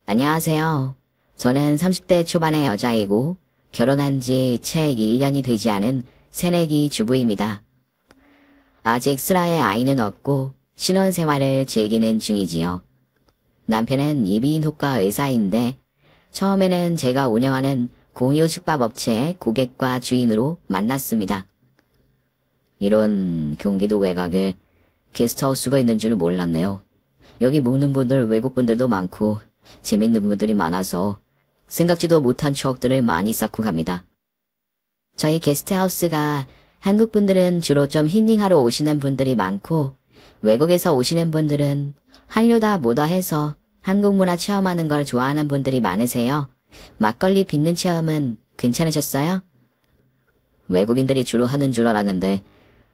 안녕하세요. 저는 30대 초반의 여자이고 결혼한 지 채 1년이 되지 않은 새내기 주부입니다. 아직 슬하의 아이는 없고 신혼생활을 즐기는 중이지요. 남편은 이비인후과 의사인데 처음에는 제가 운영하는 공유 숙박업체의 고객과 주인으로 만났습니다. 이런 경기도 외곽에 게스트하우스가 있는 줄은 몰랐네요. 여기 묵는 분들 외국분들도 많고 재밌는 분들이 많아서 생각지도 못한 추억들을 많이 쌓고 갑니다. 저희 게스트하우스가 한국 분들은 주로 좀 힐링하러 오시는 분들이 많고 외국에서 오시는 분들은 한류다 뭐다 해서 한국 문화 체험하는 걸 좋아하는 분들이 많으세요. 막걸리 빚는 체험은 괜찮으셨어요? 외국인들이 주로 하는 줄 알았는데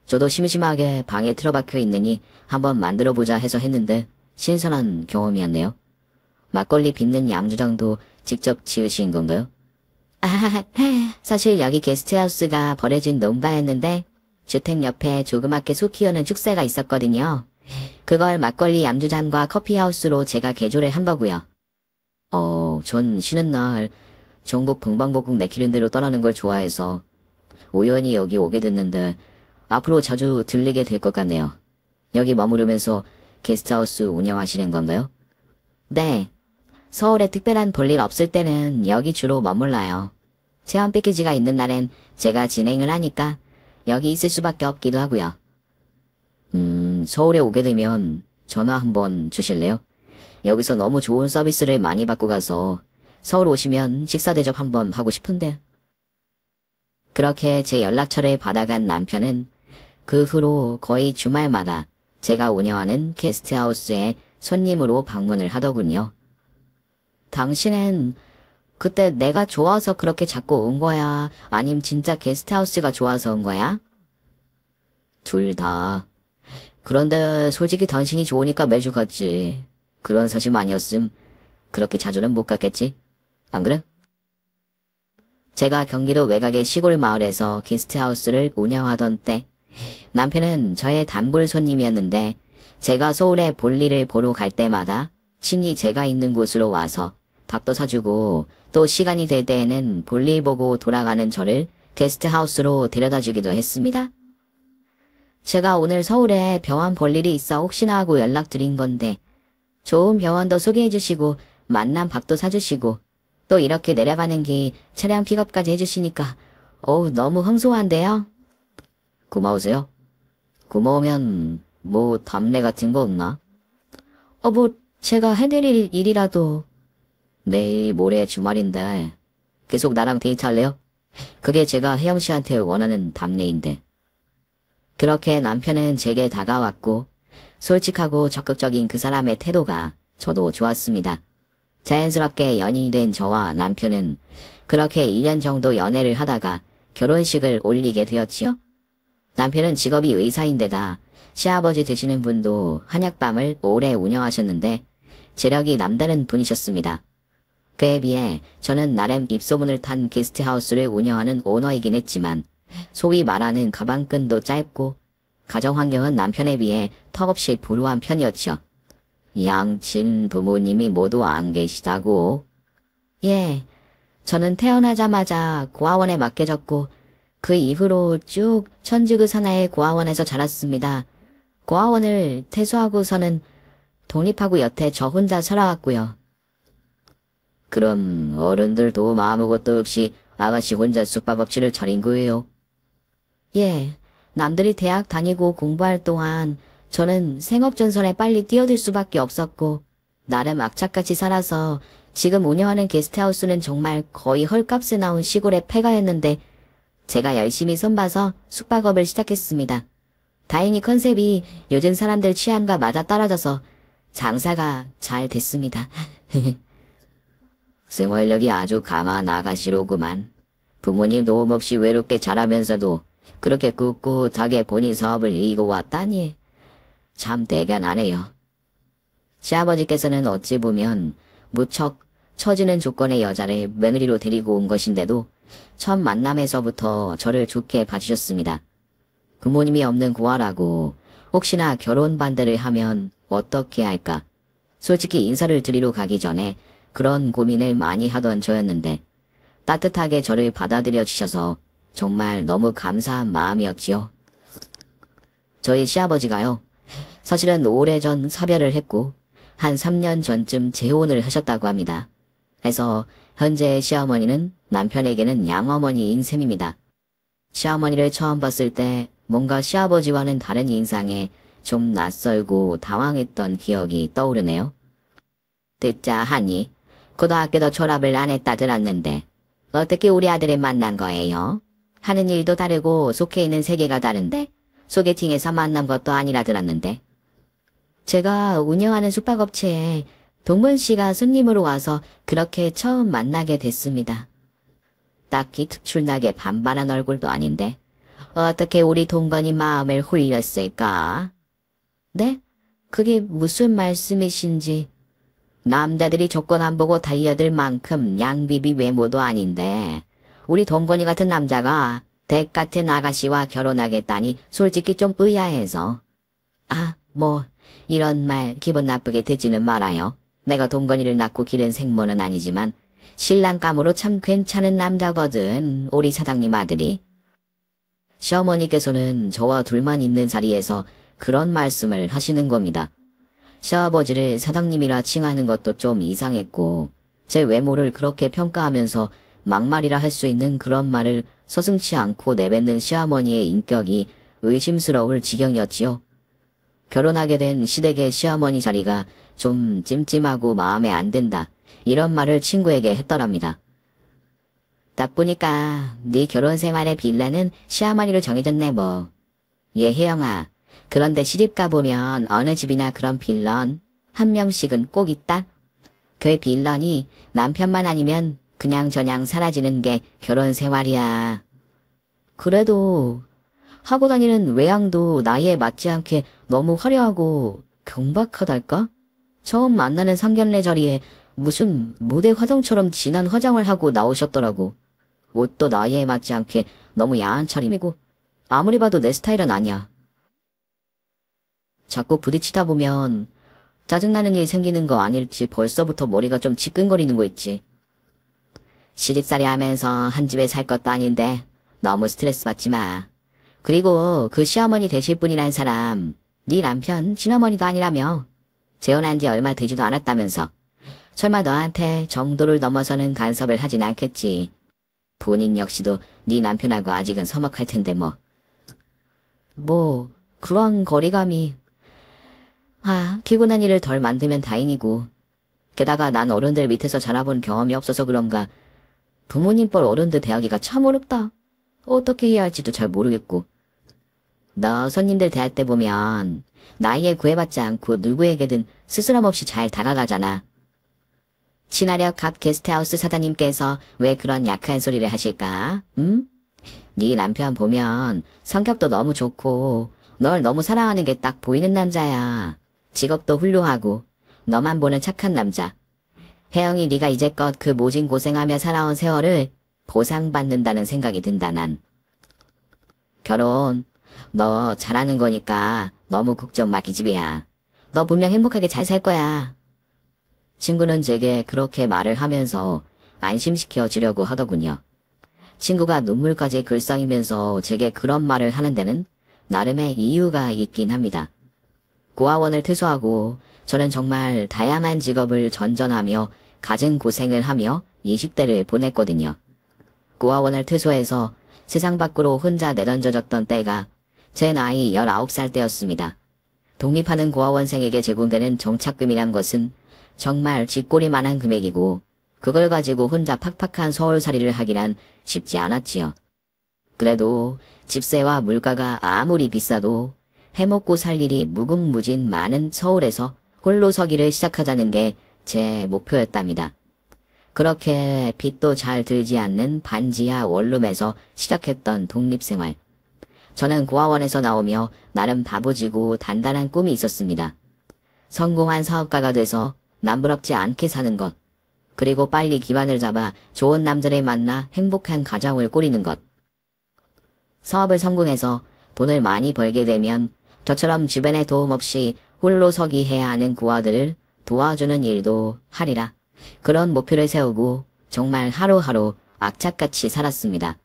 저도 심심하게 방에 틀어박혀 있느니 한번 만들어보자 해서 했는데 신선한 경험이었네요. 막걸리 빚는 양주장도 직접 지으신 건가요? 사실 여기 게스트하우스가 버려진 농가였는데 주택 옆에 조그맣게 소 키우는 축사가 있었거든요. 그걸 막걸리 양주장과 커피하우스로 제가 개조를 한 거고요. 전 쉬는 날 전국 방방곡곡 내키는 대로 떠나는 걸 좋아해서 우연히 여기 오게 됐는데 앞으로 자주 들리게 될 것 같네요. 여기 머무르면서 게스트하우스 운영하시는 건가요? 네. 서울에 특별한 볼일 없을 때는 여기 주로 머물러요. 체험 패키지가 있는 날엔 제가 진행을 하니까 여기 있을 수밖에 없기도 하고요. 서울에 오게 되면 전화 한번 주실래요? 여기서 너무 좋은 서비스를 많이 받고 가서 서울 오시면 식사 대접 한번 하고 싶은데. 그렇게 제 연락처를 받아간 남편은 그 후로 거의 주말마다 제가 운영하는 게스트하우스에 손님으로 방문을 하더군요. 당신은 그때 내가 좋아서 그렇게 자꾸 온 거야? 아님 진짜 게스트하우스가 좋아서 온 거야? 둘 다. 그런데 솔직히 당신이 좋으니까 매주 갔지. 그런 사심 아니었음 그렇게 자주는 못 갔겠지? 안 그래? 제가 경기도 외곽의 시골 마을에서 게스트하우스를 운영하던 때 남편은 저의 단골 손님이었는데 제가 서울에 볼일을 보러 갈 때마다 친히 제가 있는 곳으로 와서 밥도 사주고 또 시간이 될 때에는 볼일 보고 돌아가는 저를 게스트하우스로 데려다주기도 했습니다. 제가 오늘 서울에 병원 볼 일이 있어 혹시나 하고 연락드린 건데 좋은 병원도 소개해주시고 만난 밥도 사주시고 또 이렇게 내려가는 길 차량 픽업까지 해주시니까 너무 흥소한데요? 고마우세요? 고마우면 뭐 답례 같은 거 없나? 제가 해드릴 일이라도. 내일 모레 주말인데 계속 나랑 데이트할래요? 그게 제가 혜영 씨한테 원하는 답례인데. 그렇게 남편은 제게 다가왔고 솔직하고 적극적인 그 사람의 태도가 저도 좋았습니다. 자연스럽게 연인이 된 저와 남편은 그렇게 2년 정도 연애를 하다가 결혼식을 올리게 되었지요. 남편은 직업이 의사인데다 시아버지 되시는 분도 한약밤을 오래 운영하셨는데 재력이 남다른 분이셨습니다. 그에 비해 저는 나름 입소문을 탄 게스트하우스를 운영하는 오너이긴 했지만 소위 말하는 가방끈도 짧고 가정환경은 남편에 비해 턱없이 불우한 편이었죠. 양친 부모님이 모두 안 계시다고? 예, 저는 태어나자마자 고아원에 맡겨졌고 그 이후로 쭉 천주교 산하의 고아원에서 자랐습니다. 고아원을 퇴소하고서는 독립하고 여태 저 혼자 살아왔고요. 그럼 어른들도 아무것도 없이 아가씨 혼자 숙박업체를 차린 거예요? 예, 남들이 대학 다니고 공부할 동안 저는 생업전선에 빨리 뛰어들 수밖에 없었고 나름 악착같이 살아서 지금 운영하는 게스트하우스는 정말 거의 헐값에 나온 시골의 폐가였는데 제가 열심히 손봐서 숙박업을 시작했습니다. 다행히 컨셉이 요즘 사람들 취향과 맞아 떨어져서 장사가 잘 됐습니다. 생활력이 아주 강한 아가씨로구만. 부모님 도움 없이 외롭게 자라면서도 그렇게 꿋꿋하게 본인 사업을 이고 왔다니. 참 대견하네요. 시아버지께서는 어찌 보면 무척 처지는 조건의 여자를 며느리로 데리고 온 것인데도 첫 만남에서부터 저를 좋게 봐주셨습니다. 부모님이 없는 고아라고 혹시나 결혼 반대를 하면 어떻게 할까? 솔직히 인사를 드리러 가기 전에 그런 고민을 많이 하던 저였는데 따뜻하게 저를 받아들여 주셔서 정말 너무 감사한 마음이었지요. 저희 시아버지가요. 사실은 오래전 사별을 했고 한 3년 전쯤 재혼을 하셨다고 합니다. 해서 현재 시어머니는 남편에게는 양어머니인 셈입니다. 시어머니를 처음 봤을 때 뭔가 시아버지와는 다른 인상에 좀 낯설고 당황했던 기억이 떠오르네요. 듣자 하니 고등학교도 졸업을 안 했다 들었는데 어떻게 우리 아들을 만난 거예요? 하는 일도 다르고 속해 있는 세계가 다른데 소개팅에서 만난 것도 아니라 들었는데 제가 운영하는 숙박업체에 동문 씨가 손님으로 와서 그렇게 처음 만나게 됐습니다. 딱히 특출나게 반반한 얼굴도 아닌데 어떻게 우리 동건이 마음을 홀렸을까? 네? 그게 무슨 말씀이신지. 남자들이 조건 안 보고 달려들 만큼 양비비 외모도 아닌데 우리 동건이 같은 남자가 댁 같은 아가씨와 결혼하겠다니 솔직히 좀 의아해서. 아, 뭐 이런 말 기분 나쁘게 듣지는 말아요. 내가 동건이를 낳고 기른 생모는 아니지만 신랑감으로 참 괜찮은 남자거든, 우리 사장님 아들이. 시어머니께서는 저와 둘만 있는 자리에서 그런 말씀을 하시는 겁니다. 시아버지를 사장님이라 칭하는 것도 좀 이상했고 제 외모를 그렇게 평가하면서 막말이라 할 수 있는 그런 말을 서슴지 않고 내뱉는 시어머니의 인격이 의심스러울 지경이었지요. 결혼하게 된 시댁의 시어머니 자리가 좀 찜찜하고 마음에 안 든다. 이런 말을 친구에게 했더랍니다. 딱 보니까 네 결혼 생활의 빌라는 시어머니로 정해졌네 뭐. 예, 혜영아. 그런데 시집 가보면 어느 집이나 그런 빌런 한 명씩은 꼭 있다. 그 빌런이 남편만 아니면 그냥저냥 사라지는 게 결혼 생활이야. 그래도 하고 다니는 외양도 나이에 맞지 않게 너무 화려하고 경박하달까? 처음 만나는 상견례 자리에 무슨 무대 화장처럼 진한 화장을 하고 나오셨더라고. 옷도 나이에 맞지 않게 너무 야한 차림이고 아무리 봐도 내 스타일은 아니야. 자꾸 부딪히다 보면 짜증나는 일 생기는 거 아닐지 벌써부터 머리가 좀 지끈거리는 거 있지. 시집살이 하면서 한 집에 살 것도 아닌데 너무 스트레스 받지 마. 그리고 그 시어머니 되실 분이란 사람 네 남편 친어머니도 아니라며. 재혼한 지 얼마 되지도 않았다면서. 설마 너한테 정도를 넘어서는 간섭을 하진 않겠지. 본인 역시도 네 남편하고 아직은 서먹할 텐데 뭐. 뭐 그런 거리감이. 피곤한 일을 덜 만들면 다행이고. 게다가 난 어른들 밑에서 자라본 경험이 없어서 그런가 부모님 뻘 어른들 대하기가 참 어렵다. 어떻게 해야 할지도 잘 모르겠고. 너 손님들 대할 때 보면 나이에 구애받지 않고 누구에게든 스스럼 없이 잘 다가가잖아. 친화력 갑 게스트하우스 사장님께서 왜 그런 약한 소리를 하실까? 응? 네 남편 보면 성격도 너무 좋고 널 너무 사랑하는 게 딱 보이는 남자야. 직업도 훌륭하고 너만 보는 착한 남자. 혜영이 네가 이제껏 그 모진 고생하며 살아온 세월을 보상받는다는 생각이 든다 난. 결혼 너 잘하는 거니까 너무 걱정 마 기집애야. 너 분명 행복하게 잘 살 거야. 친구는 제게 그렇게 말을 하면서 안심시켜 주려고 하더군요. 친구가 눈물까지 글썽이면서 제게 그런 말을 하는 데는 나름의 이유가 있긴 합니다. 고아원을 퇴소하고 저는 정말 다양한 직업을 전전하며 갖은 고생을 하며 20대를 보냈거든요. 고아원을 퇴소해서 세상 밖으로 혼자 내던져졌던 때가 제 나이 19살 때였습니다. 독립하는 고아원생에게 제공되는 정착금이란 것은 정말 쥐꼬리만한 금액이고 그걸 가지고 혼자 팍팍한 서울살이를 하기란 쉽지 않았지요. 그래도 집세와 물가가 아무리 비싸도 해먹고 살 일이 무궁무진 많은 서울에서 홀로 서기를 시작하자는 게 제 목표였답니다. 그렇게 빚도 잘 들지 않는 반지하 원룸에서 시작했던 독립생활. 저는 고아원에서 나오며 나름 다부지고 단단한 꿈이 있었습니다. 성공한 사업가가 돼서 남부럽지 않게 사는 것. 그리고 빨리 기반을 잡아 좋은 남자를 만나 행복한 가정을 꾸리는 것. 사업을 성공해서 돈을 많이 벌게 되면 저처럼 주변에 도움 없이 홀로 서기 해야 하는 고아들을 도와주는 일도 하리라. 그런 목표를 세우고 정말 하루하루 악착같이 살았습니다.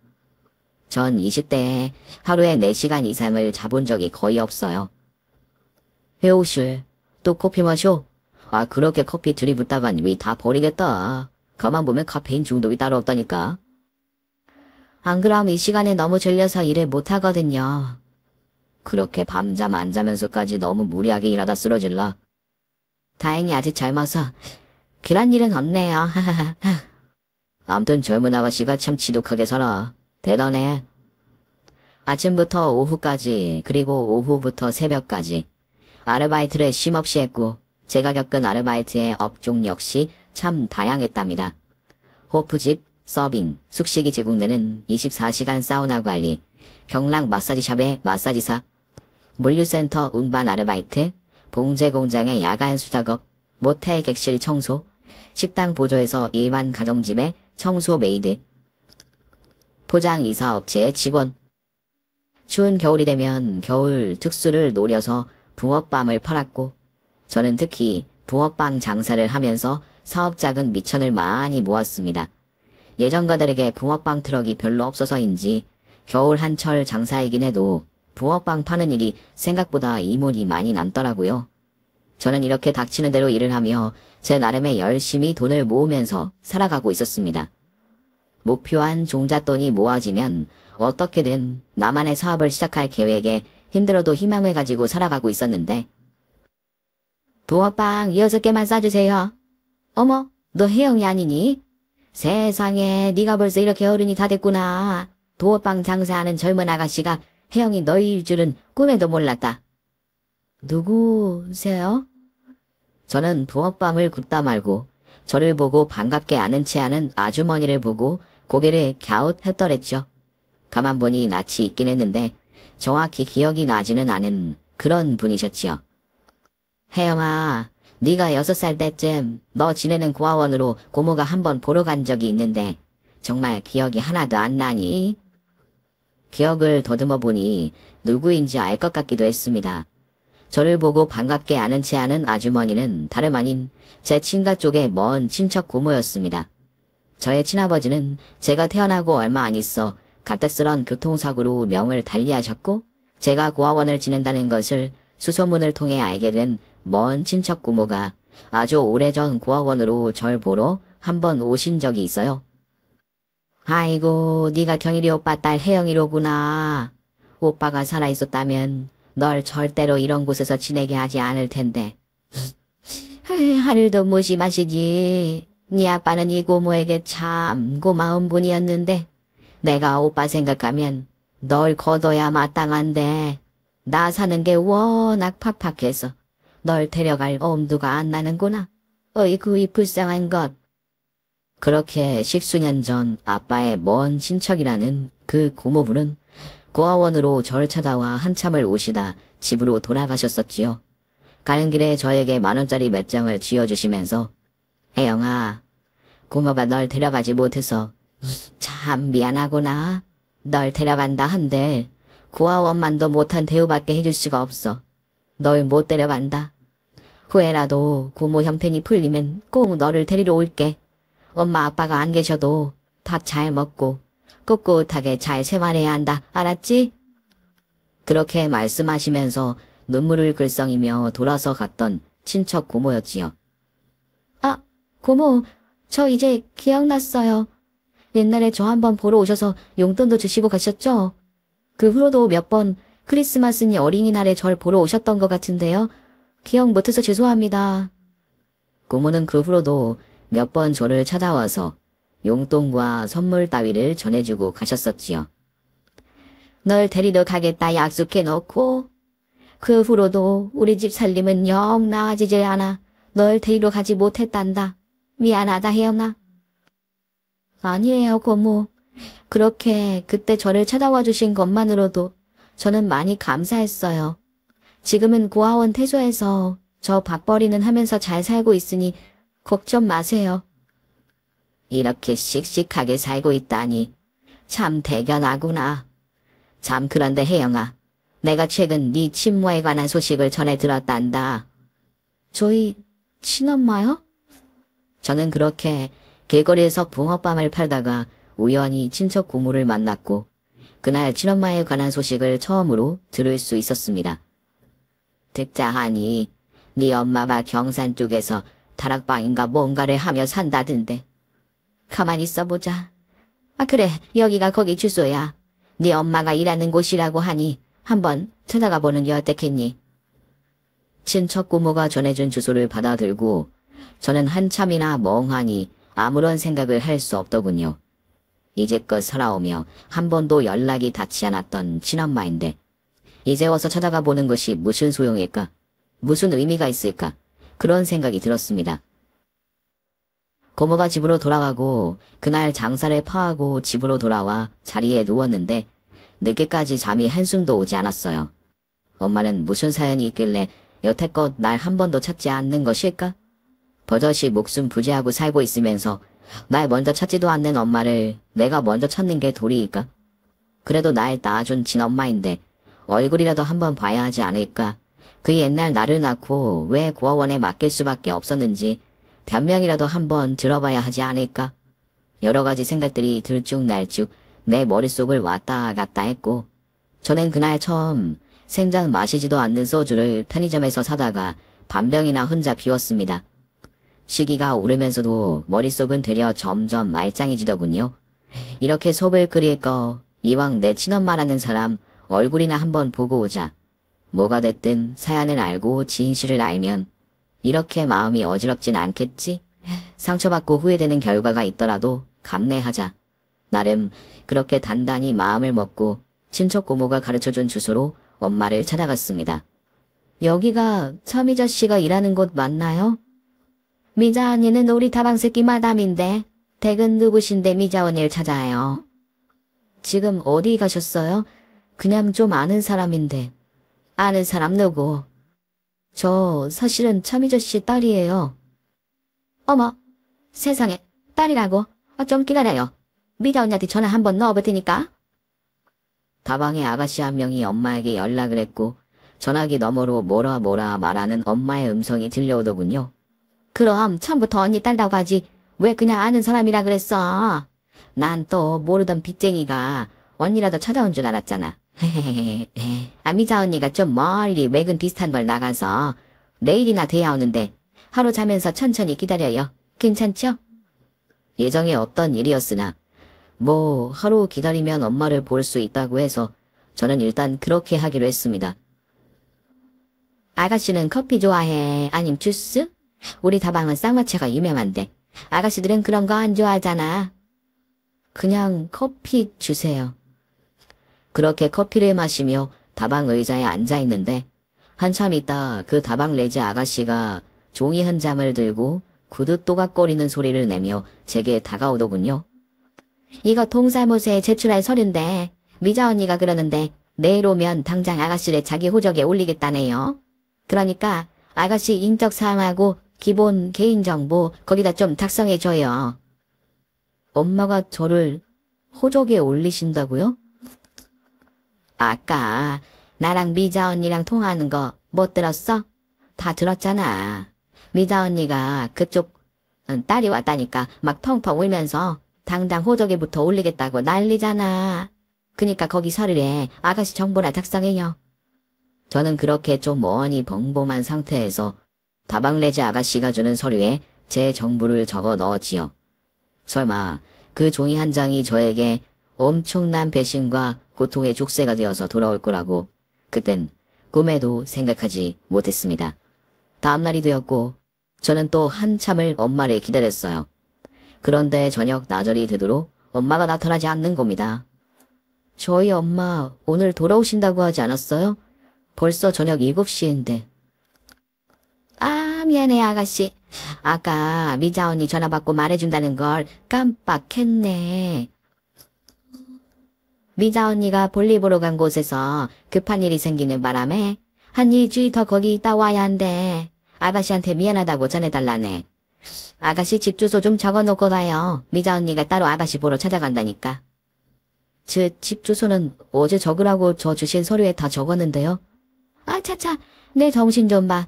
전 20대에 하루에 4시간 이상을 자본 적이 거의 없어요. 회오실, 또 커피 마셔? 아, 그렇게 커피 들이붓다간 위 다 버리겠다. 가만 보면 카페인 중독이 따로 없다니까. 안 그럼 이 시간에 너무 졸려서 일을 못하거든요. 그렇게 밤잠 안 자면서까지 너무 무리하게 일하다 쓰러질라. 다행히 아직 젊어서 그런 일은 없네요. 암튼 젊은 아가씨가 참 지독하게 살아. 대단해. 아침부터 오후까지, 그리고 오후부터 새벽까지 아르바이트를 쉼없이 했고, 제가 겪은 아르바이트의 업종 역시 참 다양했답니다. 호프집, 서빙, 숙식이 제공되는 24시간 사우나 관리, 경락 마사지샵의 마사지사, 물류센터 운반 아르바이트, 봉제 공장의 야간 수작업, 모텔 객실 청소, 식당 보조에서 일반 가정집의 청소 메이드, 포장 이사 업체의 직원. 추운 겨울이 되면 겨울 특수를 노려서 붕어빵을 팔았고, 저는 특히 붕어빵 장사를 하면서 사업자금 미천을 많이 모았습니다. 예전가들에게 붕어빵 트럭이 별로 없어서인지 겨울 한철 장사이긴 해도 붕어빵 파는 일이 생각보다 이문이 많이 남더라고요. 저는 이렇게 닥치는 대로 일을 하며 제 나름의 열심히 돈을 모으면서 살아가고 있었습니다. 목표한 종잣돈이 모아지면 어떻게든 나만의 사업을 시작할 계획에 힘들어도 희망을 가지고 살아가고 있었는데, 붕어빵 6개만 싸주세요. 어머, 너 혜영이 아니니? 세상에, 네가 벌써 이렇게 어른이 다 됐구나. 붕어빵 장사하는 젊은 아가씨가 혜영이 너희일 줄은 꿈에도 몰랐다. 누구세요? 저는 붕어빵을 굽다 말고 저를 보고 반갑게 아는 체 하는 아주머니를 보고 고개를 갸웃했더랬죠. 가만 보니 낯이 있긴 했는데 정확히 기억이 나지는 않은 그런 분이셨지요. 혜영아, 네가 6살 때쯤 너 지내는 고아원으로 고모가 한번 보러 간 적이 있는데 정말 기억이 하나도 안 나니? 기억을 더듬어 보니 누구인지 알 것 같기도 했습니다. 저를 보고 반갑게 아는 체 하는 아주머니는 다름 아닌 제 친가 쪽의 먼 친척 고모였습니다. 저의 친아버지는 제가 태어나고 얼마 안 있어 갑작스런 교통사고로 명을 달리하셨고, 제가 고아원을 지낸다는 것을 수소문을 통해 알게 된 먼 친척 고모가 아주 오래전 고아원으로 절 보러 한번 오신 적이 있어요. 아이고, 네가 경일이 오빠 딸 혜영이로구나. 오빠가 살아있었다면 널 절대로 이런 곳에서 지내게 하지 않을 텐데. 하늘도 무심하시지. 네 아빠는 이 고모에게 참 고마운 분이었는데 내가 오빠 생각하면 널 거둬야 마땅한데 나 사는 게 워낙 팍팍해서 널 데려갈 엄두가 안 나는구나. 어이구, 이 불쌍한 것. 그렇게 십수년 전 아빠의 먼 친척이라는 그 고모부는 고아원으로 절 찾아와 한참을 오시다 집으로 돌아가셨었지요. 가는 길에 저에게 10,000원짜리 몇 장을 쥐어주시면서 혜영아, 고모가 널 데려가지 못해서 참 미안하구나. 널 데려간다 한들 고아원만도 못한 대우받게 해줄 수가 없어. 널 못 데려간다. 후에라도 고모 형편이 풀리면 꼭 너를 데리러 올게. 엄마 아빠가 안 계셔도 밥 잘 먹고 꿋꿋하게 잘 생활해야 한다. 알았지? 그렇게 말씀하시면서 눈물을 글썽이며 돌아서 갔던 친척 고모였지요. 아, 고모, 저 이제 기억났어요. 옛날에 저 한번 보러 오셔서 용돈도 주시고 가셨죠? 그 후로도 몇 번 크리스마스니 어린이날에 절 보러 오셨던 것 같은데요. 기억 못해서 죄송합니다. 고모는 그 후로도 몇 번 저를 찾아와서 용돈과 선물 따위를 전해주고 가셨었지요. 널 데리러 가겠다 약속해놓고 그 후로도 우리 집 살림은 영 나아지질 않아 널 데리러 가지 못했단다. 미안하다 혜영아. 아니에요 고모. 그렇게 그때 저를 찾아와 주신 것만으로도 저는 많이 감사했어요. 지금은 고아원 퇴소해서 저 밥벌이는 하면서 잘 살고 있으니 걱정 마세요. 이렇게 씩씩하게 살고 있다니 참 대견하구나. 참 그런데 혜영아, 내가 최근 네 친모에 관한 소식을 전해 들었단다. 저희 친엄마요? 저는 그렇게 길거리에서 붕어빵을 팔다가 우연히 친척 고모를 만났고 그날 친엄마에 관한 소식을 처음으로 들을 수 있었습니다. 듣자 하니 네 엄마가 경산 쪽에서 다락방인가 뭔가를 하며 산다던데. 가만히 있어보자. 아 그래, 여기가 거기 주소야. 네 엄마가 일하는 곳이라고 하니 한번 찾아가 보는 게 어떻겠니? 친척 고모가 전해준 주소를 받아들고 저는 한참이나 멍하니 아무런 생각을 할 수 없더군요. 이제껏 살아오며 한 번도 연락이 닿지 않았던 친엄마인데 이제 와서 찾아가 보는 것이 무슨 소용일까? 무슨 의미가 있을까? 그런 생각이 들었습니다. 고모가 집으로 돌아가고 그날 장사를 파하고 집으로 돌아와 자리에 누웠는데 늦게까지 잠이 한숨도 오지 않았어요. 엄마는 무슨 사연이 있길래 여태껏 날 한 번도 찾지 않는 것일까? 버젓이 목숨 부지하고 살고 있으면서 날 먼저 찾지도 않는 엄마를 내가 먼저 찾는 게 도리일까? 그래도 날 낳아준 친엄마인데 얼굴이라도 한번 봐야 하지 않을까? 그 옛날 나를 낳고 왜 고아원에 맡길 수밖에 없었는지 변명이라도 한번 들어봐야 하지 않을까? 여러 가지 생각들이 들쭉날쭉 내 머릿속을 왔다 갔다 했고 저는 그날 처음 생전 마시지도 않는 소주를 편의점에서 사다가 반병이나 혼자 비웠습니다. 시기가 오르면서도 머릿속은 되려 점점 말짱해지더군요. 이렇게 속을 끓일 거 이왕 내 친엄마라는 사람 얼굴이나 한번 보고 오자. 뭐가 됐든 사연을 알고 진실을 알면 이렇게 마음이 어지럽진 않겠지? 상처받고 후회되는 결과가 있더라도 감내하자. 나름 그렇게 단단히 마음을 먹고 친척 고모가 가르쳐준 주소로 엄마를 찾아갔습니다. 여기가 차미자 씨가 일하는 곳 맞나요? 미자 언니는 우리 다방새끼 마담인데 댁은 누구신데 미자 언니를 찾아요. 지금 어디 가셨어요? 그냥 좀 아는 사람인데. 아는 사람 누구? 저 사실은 차미자 씨 딸이에요. 어머, 세상에 딸이라고? 좀 기다려요. 미자 언니한테 전화 한번 넣어볼 테니까. 다방의 아가씨 한 명이 엄마에게 연락을 했고 전화기 너머로 뭐라 말하는 엄마의 음성이 들려오더군요. 그럼 처음부터 언니 딸다고 하지 왜 그냥 아는 사람이라 그랬어? 난 또 모르던 빚쟁이가 언니라도 찾아온 줄 알았잖아. 미자 언니가 좀 멀리 외근 비슷한 걸 나가서 내일이나 돼야 오는데 하루 자면서 천천히 기다려요. 괜찮죠? 예정에 없던 일이었으나 뭐 하루 기다리면 엄마를 볼 수 있다고 해서 저는 일단 그렇게 하기로 했습니다. 아가씨는 커피 좋아해? 아님 주스? 우리 다방은 쌍화차가 유명한데 아가씨들은 그런 거 안 좋아하잖아. 그냥 커피 주세요. 그렇게 커피를 마시며 다방 의자에 앉아있는데 한참 있다 그 다방 레지 아가씨가 종이 한 장을 들고 구두 또각거리는 소리를 내며 제게 다가오더군요. 이거 동사무소에 제출할 서류인데 미자 언니가 그러는데 내일 오면 당장 아가씨를 자기 호적에 올리겠다네요. 그러니까 아가씨 인적사항하고 기본 개인정보 거기다 좀 작성해줘요. 엄마가 저를 호적에 올리신다고요? 아까 나랑 미자 언니랑 통화하는 거 못 들었어? 다 들었잖아. 미자 언니가 그쪽 딸이 왔다니까 막 펑펑 울면서 당장 호적에부터 올리겠다고 난리잖아. 그니까 거기 서류에 아가씨 정보나 작성해요. 저는 그렇게 좀 멍하니 벙벙한 상태에서 다방레지 아가씨가 주는 서류에 제 정보를 적어 넣었지요. 설마 그 종이 한 장이 저에게 엄청난 배신과 고통의 족쇄가 되어서 돌아올 거라고 그땐 꿈에도 생각하지 못했습니다. 다음날이 되었고 저는 또 한참을 엄마를 기다렸어요. 그런데 저녁 나절이 되도록 엄마가 나타나지 않는 겁니다. 저희 엄마 오늘 돌아오신다고 하지 않았어요? 벌써 저녁 7시인데. 아 미안해 아가씨. 아까 미자 언니 전화 받고 말해준다는 걸 깜빡했네. 미자 언니가 볼일 보러 간 곳에서 급한 일이 생기는 바람에 한 일주일 더 거기 있다 와야 한대. 아가씨한테 미안하다고 전해달라네. 아가씨 집 주소 좀 적어놓고 가요. 미자 언니가 따로 아가씨 보러 찾아간다니까. 제 집 주소는 어제 적으라고 저 주신 서류에 다 적었는데요. 아 차차 내 정신 좀 봐.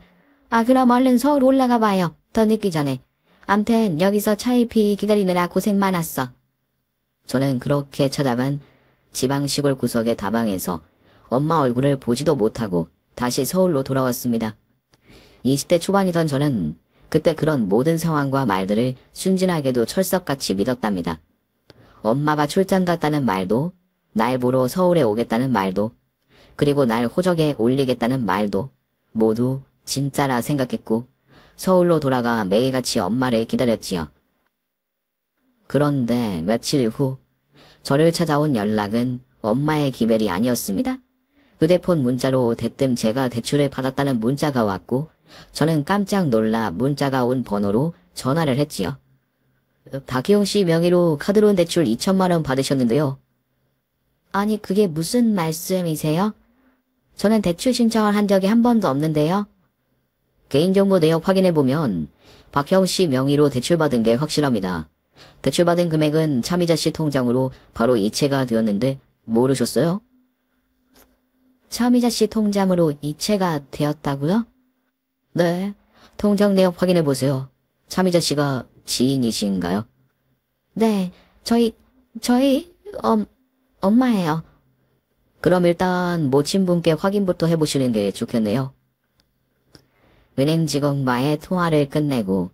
아 그럼 얼른 서울 올라가 봐요. 더 늦기 전에. 암튼 여기서 차일피 기다리느라 고생 많았어. 저는 그렇게 찾아간 지방 시골 구석의 다방에서 엄마 얼굴을 보지도 못하고 다시 서울로 돌아왔습니다. 20대 초반이던 저는 그때 그런 모든 상황과 말들을 순진하게도 철석같이 믿었답니다. 엄마가 출장 갔다는 말도, 날 보러 서울에 오겠다는 말도, 그리고 날 호적에 올리겠다는 말도 모두 진짜라 생각했고 서울로 돌아가 매일같이 엄마를 기다렸지요. 그런데 며칠 후 저를 찾아온 연락은 엄마의 기별이 아니었습니다. 휴대폰 문자로 대뜸 제가 대출을 받았다는 문자가 왔고 저는 깜짝 놀라 문자가 온 번호로 전화를 했지요. 박희용 씨 명의로 카드론 대출 2천만 원 받으셨는데요. 아니 그게 무슨 말씀이세요? 저는 대출 신청을 한 적이 한 번도 없는데요. 개인정보 내역 확인해보면 박형 씨 명의로 대출받은 게 확실합니다. 대출받은 금액은 차미자 씨 통장으로 바로 이체가 되었는데 모르셨어요? 차미자 씨 통장으로 이체가 되었다고요? 네, 통장 내역 확인해보세요. 차미자 씨가 지인이신가요? 네, 저희 엄마예요. 그럼 일단 모친분께 확인부터 해보시는 게 좋겠네요. 은행 직원과의 통화를 끝내고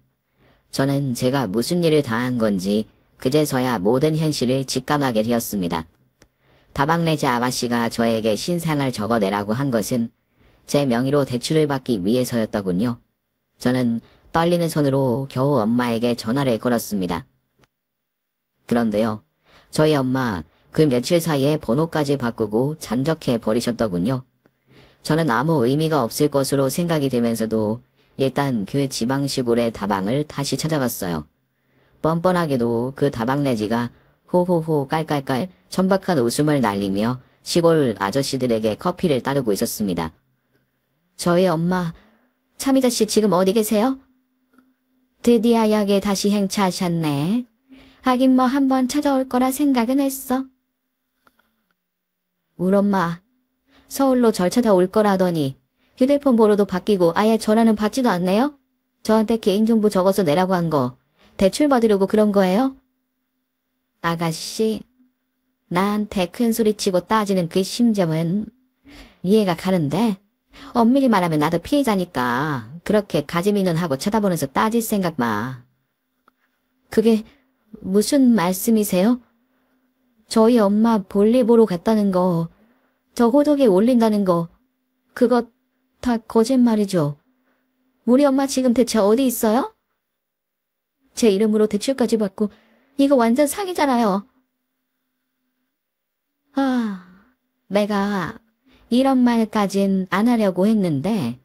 저는 제가 무슨 일을 당한 건지 그제서야 모든 현실을 직감하게 되었습니다. 다방내지 아가씨가 저에게 신상을 적어내라고 한 것은 제 명의로 대출을 받기 위해서였더군요. 저는 떨리는 손으로 겨우 엄마에게 전화를 걸었습니다. 그런데요, 저희 엄마 그 며칠 사이에 번호까지 바꾸고 잠적해 버리셨더군요. 저는 아무 의미가 없을 것으로 생각이 되면서도 일단 그 지방 시골의 다방을 다시 찾아갔어요. 뻔뻔하게도 그 다방내지가 호호호 깔깔깔 천박한 웃음을 날리며 시골 아저씨들에게 커피를 따르고 있었습니다. 저희 엄마, 차미자 씨 지금 어디 계세요? 드디어 역에 다시 행차하셨네. 하긴 뭐 한번 찾아올 거라 생각은 했어. 우리 엄마 서울로 절 찾아올 거라더니 휴대폰 번호도 바뀌고 아예 전화는 받지도 않네요? 저한테 개인정보 적어서 내라고 한 거 대출 받으려고 그런 거예요? 아가씨, 나한테 큰소리치고 따지는 그 심정은 이해가 가는데 엄밀히 말하면 나도 피해자니까 그렇게 가지미는 하고 쳐다보면서 따질 생각 마. 그게 무슨 말씀이세요? 저희 엄마 볼일 보러 갔다는 거, 저 호적에 올린다는 거, 그거 다 거짓말이죠. 우리 엄마 지금 대체 어디 있어요? 제 이름으로 대출까지 받고 이거 완전 사기잖아요. 내가 이런 말까진 안 하려고 했는데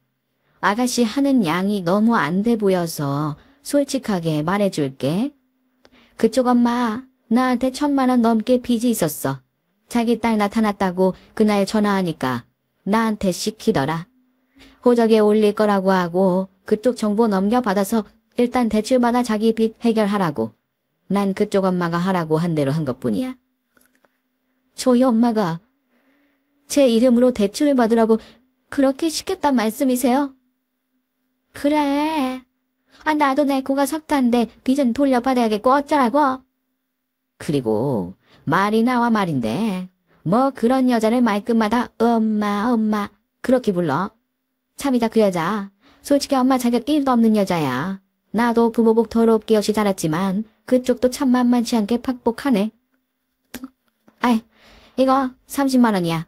아가씨 하는 양이 너무 안 돼 보여서 솔직하게 말해줄게. 그쪽 엄마 나한테 1,000만 원 넘게 빚이 있었어. 자기 딸 나타났다고 그날 전화하니까 나한테 시키더라. 호적에 올릴 거라고 하고 그쪽 정보 넘겨받아서 일단 대출받아 자기 빚 해결하라고. 난 그쪽 엄마가 하라고 한 대로 한 것뿐이야. 저희 엄마가 제 이름으로 대출을 받으라고 그렇게 시켰단 말씀이세요? 그래. 나도 내 고가 석탄데 빚은 돌려받아야겠고 어쩌라고. 그리고 말이 나와 말인데 뭐 그런 여자를 말끝마다 엄마 그렇게 불러. 참이다 그 여자. 솔직히 엄마 자격 1도 없는 여자야. 나도 부모복 더럽게 없이 자랐지만 그쪽도 참 만만치 않게 팍복하네. 아이, 이거 30만 원이야.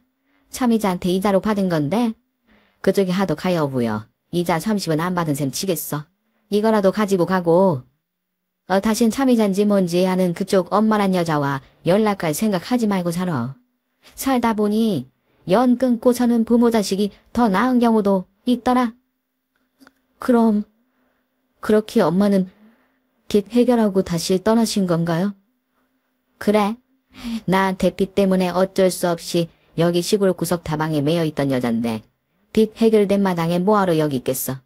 참이자한테 이자로 받은 건데 그쪽이 하도 가여부여. 이자 30은 안 받은 셈 치겠어. 이거라도 가지고 가고 다신 참이자인지 뭔지 아는 그쪽 엄마란 여자와 연락할 생각하지 말고 살아. 살다 보니 연 끊고 사는 부모 자식이 더 나은 경우도 있더라. 그럼 그렇게 엄마는 빚 해결하고 다시 떠나신 건가요? 그래. 나한테 빚 때문에 어쩔 수 없이 여기 시골 구석 다방에 매여있던 여잔데 빚 해결된 마당에 뭐하러 여기 있겠어.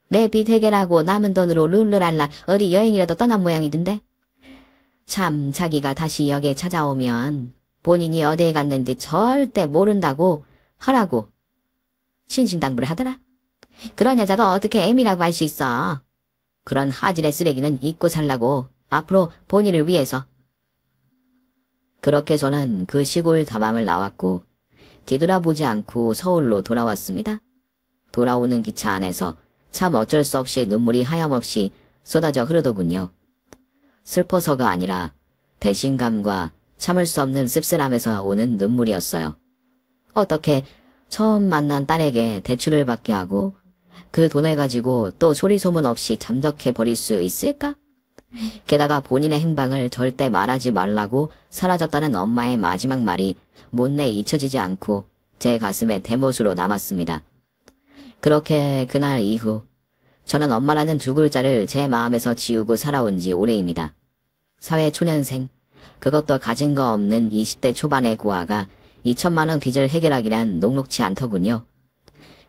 내 빚 해결하고 남은 돈으로 룰루랄라 어디 여행이라도 떠난 모양이던데. 참 자기가 다시 여기에 찾아오면 본인이 어디에 갔는지 절대 모른다고 하라고 신신당부를 하더라. 그런 여자가 어떻게 애미라고 할 수 있어. 그런 하질의 쓰레기는 잊고 살라고. 앞으로 본인을 위해서. 그렇게 저는 그 시골 다방을 나왔고 뒤돌아보지 않고 서울로 돌아왔습니다. 돌아오는 기차 안에서 참 어쩔 수 없이 눈물이 하염없이 쏟아져 흐르더군요. 슬퍼서가 아니라 배신감과 참을 수 없는 씁쓸함에서 오는 눈물이었어요. 어떻게 처음 만난 딸에게 대출을 받게 하고 그 돈을 가지고 또 소리소문 없이 잠적해 버릴 수 있을까? 게다가 본인의 행방을 절대 말하지 말라고 사라졌다는 엄마의 마지막 말이 못내 잊혀지지 않고 제 가슴에 대못으로 남았습니다. 그렇게 그날 이후 저는 엄마라는 두 글자를 제 마음에서 지우고 살아온 지 오래입니다. 사회초년생, 그것도 가진 거 없는 20대 초반의 고아가 2천만 원 빚을 해결하기란 녹록치 않더군요.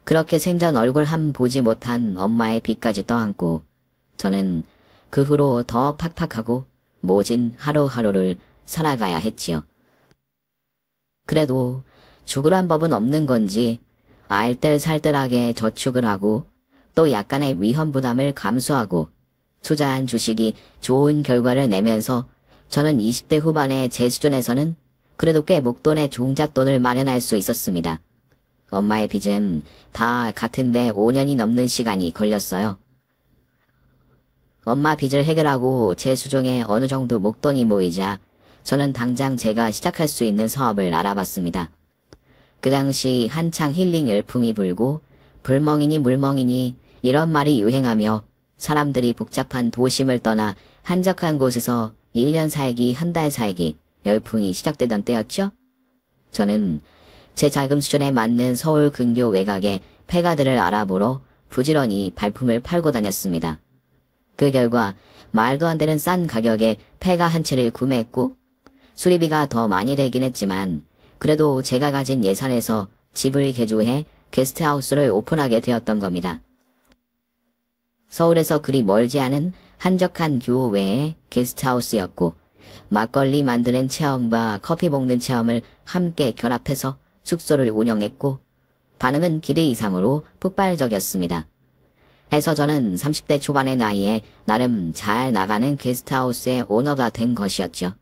그렇게 생전 얼굴 한 보지 못한 엄마의 빚까지 떠안고 저는 그 후로 더 팍팍하고 모진 하루하루를 살아가야 했지요. 그래도 죽으란 법은 없는 건지 알뜰살뜰하게 저축을 하고 또 약간의 위험 부담을 감수하고 투자한 주식이 좋은 결과를 내면서 저는 20대 후반의 제 수준에서는 그래도 꽤 목돈의 종잣돈을 마련할 수 있었습니다. 엄마의 빚은 다 같은데 5년이 넘는 시간이 걸렸어요. 엄마 빚을 해결하고 제 수중에 어느 정도 목돈이 모이자 저는 당장 제가 시작할 수 있는 사업을 알아봤습니다. 그 당시 한창 힐링 열풍이 불고 불멍이니 물멍이니 이런 말이 유행하며 사람들이 복잡한 도심을 떠나 한적한 곳에서 1년 살기, 한 달 살기 열풍이 시작되던 때였죠. 저는 제 자금 수준에 맞는 서울 근교 외곽의 폐가들을 알아보러 부지런히 발품을 팔고 다녔습니다. 그 결과 말도 안 되는 싼 가격에 폐가 한 채를 구매했고 수리비가 더 많이 들긴 했지만 그래도 제가 가진 예산에서 집을 개조해 게스트하우스를 오픈하게 되었던 겁니다. 서울에서 그리 멀지 않은 한적한 교호 외의 게스트하우스였고 막걸리 만드는 체험과 커피 볶는 체험을 함께 결합해서 숙소를 운영했고 반응은 기대 이상으로 폭발적이었습니다. 해서 저는 30대 초반의 나이에 나름 잘 나가는 게스트하우스의 오너가 된 것이었죠.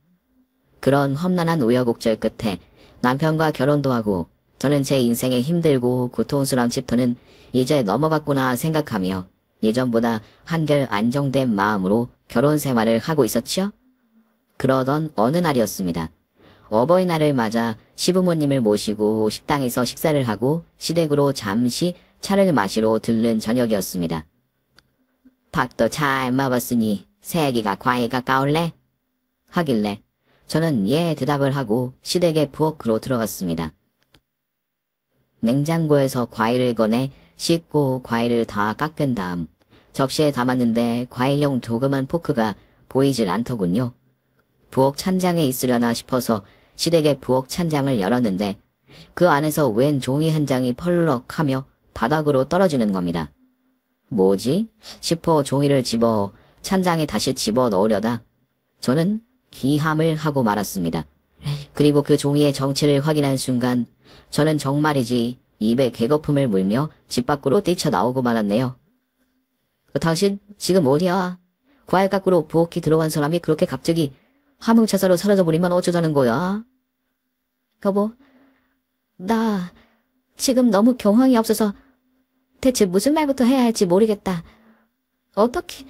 그런 험난한 우여곡절 끝에 남편과 결혼도 하고 저는 제 인생의 힘들고 고통스러운 챕터는 이제 넘어갔구나 생각하며 예전보다 한결 안정된 마음으로 결혼 생활을 하고 있었지요. 그러던 어느 날이었습니다. 어버이날을 맞아 시부모님을 모시고 식당에서 식사를 하고 시댁으로 잠시 차를 마시러 들른 저녁이었습니다. 밥도 잘 먹었으니 새애기가 과일 가까울래? 하길래 저는 예 대답을 하고 시댁의 부엌으로 들어갔습니다. 냉장고에서 과일을 꺼내 씻고 과일을 다 깎은 다음 접시에 담았는데 과일용 조그만 포크가 보이질 않더군요. 부엌 찬장에 있으려나 싶어서 시댁의 부엌 찬장을 열었는데 그 안에서 웬 종이 한 장이 펄럭하며 바닥으로 떨어지는 겁니다. 뭐지? 싶어 종이를 집어 찬장에 다시 집어 넣으려다 저는 기함을 하고 말았습니다. 그리고 그 종이의 정체를 확인한 순간 저는 정말이지 입에 개거품을 물며 집 밖으로 뛰쳐나오고 말았네요. 당신 지금 어디야? 과일 깎으러 부엌에 들어간 사람이 그렇게 갑자기 화물차사로 사라져버리면 어쩌자는 거야? 여보, 나 지금 너무 경황이 없어서 대체 무슨 말부터 해야 할지 모르겠다. 어떻게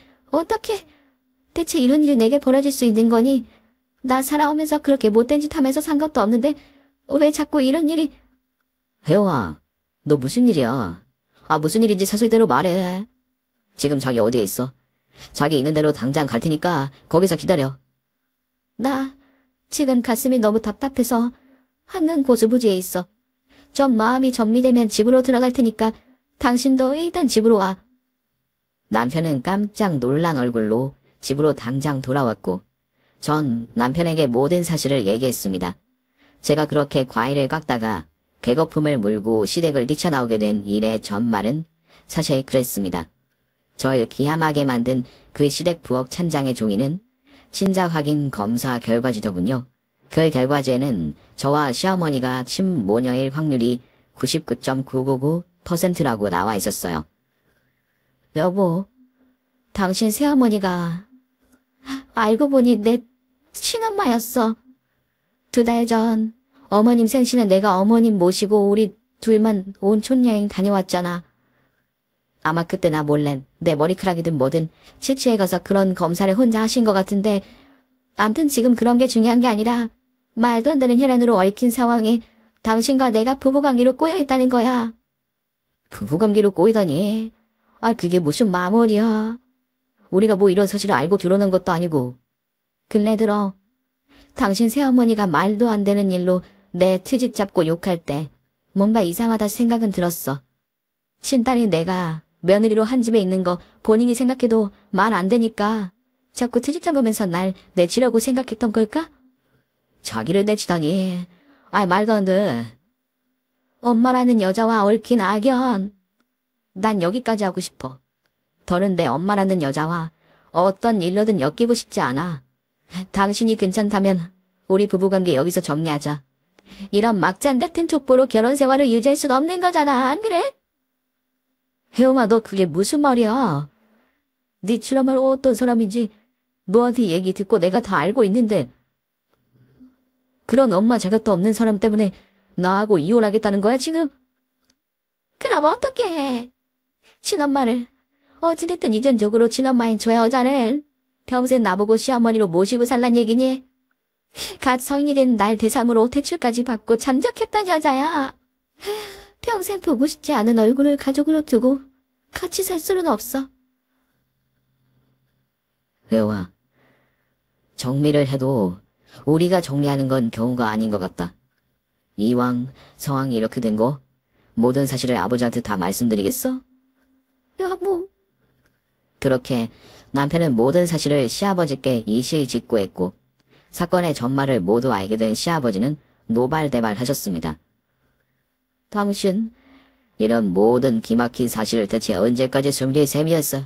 대체 이런 일이 내게 벌어질 수 있는 거니? 나 살아오면서 그렇게 못된 짓 하면서 산 것도 없는데 왜 자꾸 이런 일이... 혜영아, 너 무슨 일이야? 무슨 일인지 사실대로 말해. 지금 자기 어디에 있어? 자기 있는 대로 당장 갈 테니까 거기서 기다려. 나 지금 가슴이 너무 답답해서 한눈 고수부지에 있어. 좀 마음이 정리되면 집으로 들어갈 테니까 당신도 일단 집으로 와. 남편은 깜짝 놀란 얼굴로 집으로 당장 돌아왔고 전 남편에게 모든 사실을 얘기했습니다. 제가 그렇게 과일을 깎다가 개거품을 물고 시댁을 뛰쳐나오게 된 일의 전말은 사실 그랬습니다. 절 기함하게 만든 그 시댁 부엌 찬장의 종이는 친자 확인 검사 결과지더군요. 그 결과지에는 저와 시어머니가 친모녀일 확률이 99.999%라고 나와 있었어요. 여보, 당신 새어머니가 알고 보니 내 친엄마였어. 2달 전 어머님 생신에 내가 어머님 모시고 우리 둘만 온천 여행 다녀왔잖아. 아마 그때 나 몰래 내 머리카락이든 뭐든 치치해 가서 그런 검사를 혼자 하신 것 같은데, 암튼 지금 그런 게 중요한 게 아니라 말도 안 되는 혈안으로 얽힌 상황에 당신과 내가 부부관계로 꼬여있다는 거야. 부부관계로 꼬이다니? 그게 무슨 마물이야. 우리가 뭐 이런 사실을 알고 결혼한 것도 아니고. 근래 들어 당신 새어머니가 말도 안 되는 일로 내 트집 잡고 욕할 때 뭔가 이상하다 생각은 들었어. 친딸이 내가 며느리로 한 집에 있는 거 본인이 생각해도 말 안 되니까 자꾸 트집 잡으면서 날 내치려고 생각했던 걸까? 자기를 내치다니. 말도 안 돼. 엄마라는 여자와 얽힌 악연. 난 여기까지 하고 싶어. 더는 내 엄마라는 여자와 어떤 일로든 엮이고 싶지 않아. 당신이 괜찮다면 우리 부부관계 여기서 정리하자. 이런 막장 같은 족보로 결혼 생활을 유지할 순 없는 거잖아, 안 그래? 혜영아, 너 그게 무슨 말이야? 네 친엄마는 어떤 사람인지 너한테 얘기 듣고 내가 다 알고 있는데, 그런 엄마 자격도 없는 사람 때문에 나하고 이혼하겠다는 거야 지금? 그럼 어떻게 해? 친엄마를, 어찌됐든 이전적으로 친엄마인 저 여자를 평생 나보고 시어머니로 모시고 살란 얘기니? 갓 성인이 된 날 대상으로 대출까지 받고 잠적했던 여자야. 평생 보고 싶지 않은 얼굴을 가족으로 두고 같이 살 수는 없어. 혜영아, 정리를 해도 우리가 정리하는 건 경우가 아닌 것 같다. 이왕 상황이 이렇게 된 거 모든 사실을 아버지한테 다 말씀드리겠어? 여보. 그렇게 남편은 모든 사실을 시아버지께 이실직고했고, 사건의 전말을 모두 알게 된 시아버지는 노발대발하셨습니다. 당신, 이런 모든 기막힌 사실을 대체 언제까지 숨길 셈이었어?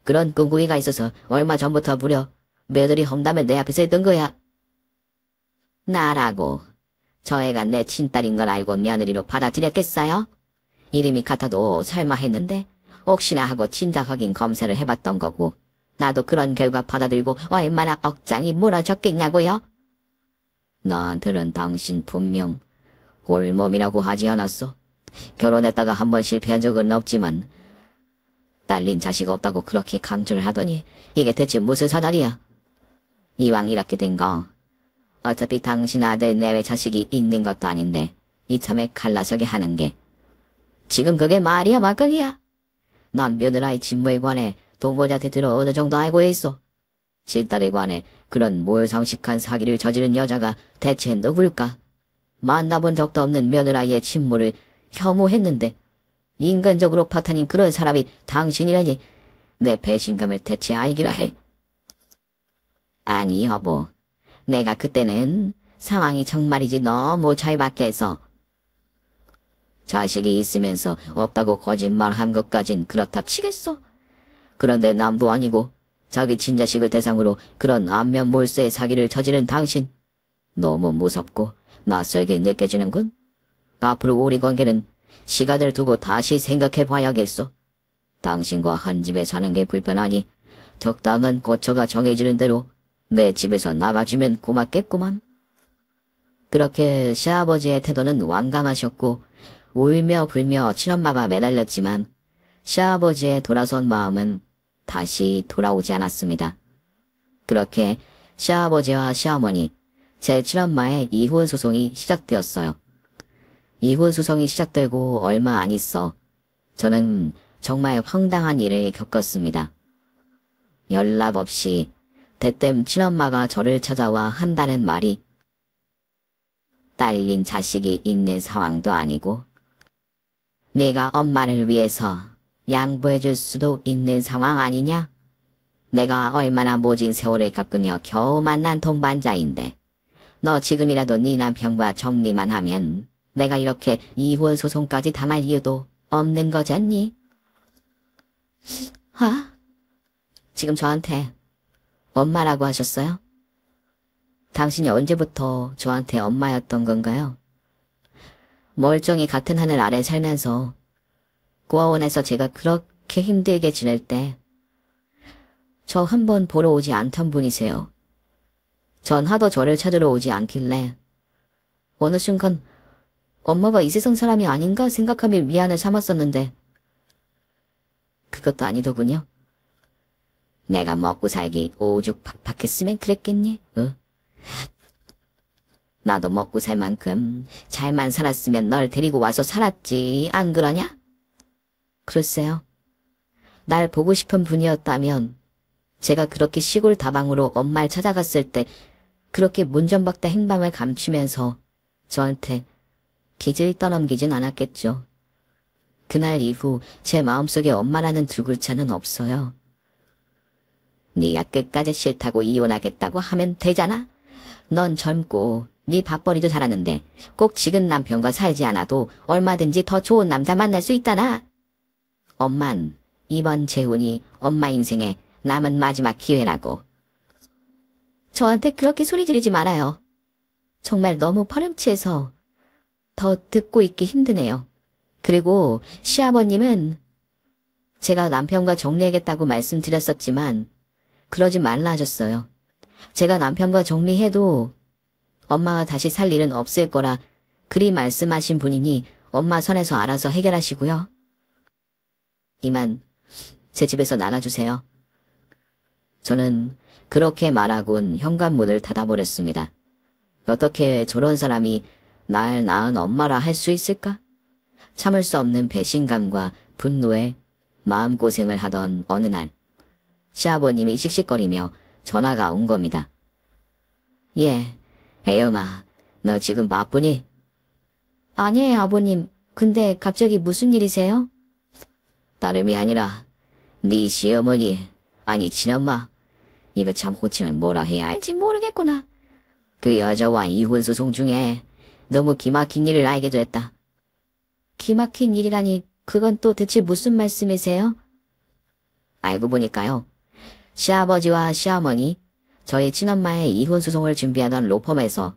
그런 꿍꿍이가 있어서 얼마 전부터 무려 며느리 험담을 내 앞에서 했던 거야. 나라고 저 애가 내 친딸인 걸 알고 며느리로 받아들였겠어요? 이름이 같아도 설마 했는데 혹시나 하고 진작 확인 검사를 해봤던 거고, 나도 그런 결과 받아들고 얼마나 억장이 무너졌겠냐고요? 나한테는 당신 분명 홀몸이라고 하지 않았어. 결혼했다가 한 번 실패한 적은 없지만 딸린 자식 없다고 그렇게 강조를 하더니 이게 대체 무슨 사달이야? 이왕 이렇게 된 거 어차피 당신 아들 내외 자식이 있는 것도 아닌데 이참에 갈라서게 하는 게 지금 그게 말이야 막걸리야? 난 며느라의 직무에 관해 동거자한테 들어 어느 정도 알고 있어. 친딸에 관해 그런 몰상식한 사기를 저지른 여자가 대체 누굴까? 만나본 적도 없는 며느라의 친모를 혐오했는데 인간적으로 파탄인 그런 사람이 당신이라니 내 배신감을 대체 알기라 해. 아니 여보, 내가 그때는 상황이 정말이지 너무 잘 바뀌어서 자식이 있으면서 없다고 거짓말한 것까진 그렇다 치겠어. 그런데 남도 아니고 자기 친자식을 대상으로 그런 안면몰수의 사기를 저지른 당신, 너무 무섭고 낯설게 느껴지는군. 앞으로 우리 관계는 시간을 두고 다시 생각해봐야겠어. 당신과 한 집에 사는 게 불편하니 적당한 거처가 정해지는 대로 내 집에서 나가주면 고맙겠구만. 그렇게 시아버지의 태도는 완강하셨고 울며 불며 친엄마가 매달렸지만 시아버지의 돌아선 마음은 다시 돌아오지 않았습니다. 그렇게 시아버지와 시어머니, 제 친엄마의 이혼 소송이 시작되었어요. 이혼 소송이 시작되고 얼마 안 있어 저는 정말 황당한 일을 겪었습니다. 연락 없이 대뜸 친엄마가 저를 찾아와 한다는 말이 딸린 자식이 있는 상황도 아니고 네가 엄마를 위해서 양보해줄 수도 있는 상황 아니냐? 내가 얼마나 모진 세월을 겪으며 겨우 만난 동반자인데 너 지금이라도 네 남편과 정리만 하면 내가 이렇게 이혼 소송까지 당할 이유도 없는 거잖니? 지금 저한테 엄마라고 하셨어요? 당신이 언제부터 저한테 엄마였던 건가요? 멀쩡히 같은 하늘 아래 살면서 고아원에서 제가 그렇게 힘들게 지낼 때 저 한번 보러 오지 않던 분이세요. 전 하도 저를 찾으러 오지 않길래 어느 순간 엄마가 이 세상 사람이 아닌가 생각하며 미안을 삼았었는데 그것도 아니더군요. 내가 먹고 살기 오죽박박했으면 그랬겠니? 나도 먹고 살 만큼 잘만 살았으면 널 데리고 와서 살았지, 안 그러냐? 글쎄요. 날 보고 싶은 분이었다면 제가 그렇게 시골 다방으로 엄마를 찾아갔을 때 그렇게 문전박대 행방을 감추면서 저한테 기질 떠넘기진 않았겠죠. 그날 이후 제 마음속에 엄마라는 두 글자는 없어요. 네가 끝까지 싫다고 이혼하겠다고 하면 되잖아. 넌 젊고 네 밥벌이도 잘하는데 꼭 지금 남편과 살지 않아도 얼마든지 더 좋은 남자 만날 수 있다나. 엄만 이번 재혼이 엄마 인생에 남은 마지막 기회라고. 저한테 그렇게 소리 지르지 말아요. 정말 너무 파렴치해서 더 듣고 있기 힘드네요. 그리고 시아버님은 제가 남편과 정리하겠다고 말씀드렸었지만 그러지 말라 하셨어요. 제가 남편과 정리해도 엄마가 다시 살 일은 없을 거라 그리 말씀하신 분이니 엄마 선에서 알아서 해결하시고요. 이만 제 집에서 나가주세요. 저는 그렇게 말하곤 현관문을 닫아버렸습니다. 어떻게 저런 사람이 날 낳은 엄마라 할 수 있을까? 참을 수 없는 배신감과 분노에 마음고생을 하던 어느 날 시아버님이 씩씩거리며 전화가 온 겁니다. 예, 혜영아, 너 지금 바쁘니? 아니에요, 아버님. 근데 갑자기 무슨 일이세요? 다름이 아니라 네 시어머니, 아니 친엄마, 이거 참 호칭을 뭐라 해야 할지 모르겠구나. 그 여자와 이혼 소송 중에 너무 기막힌 일을 알게 됐다. 기막힌 일이라니 그건 또 대체 무슨 말씀이세요? 알고 보니까요. 시아버지와 시어머니, 저희 친엄마의 이혼 소송을 준비하던 로펌에서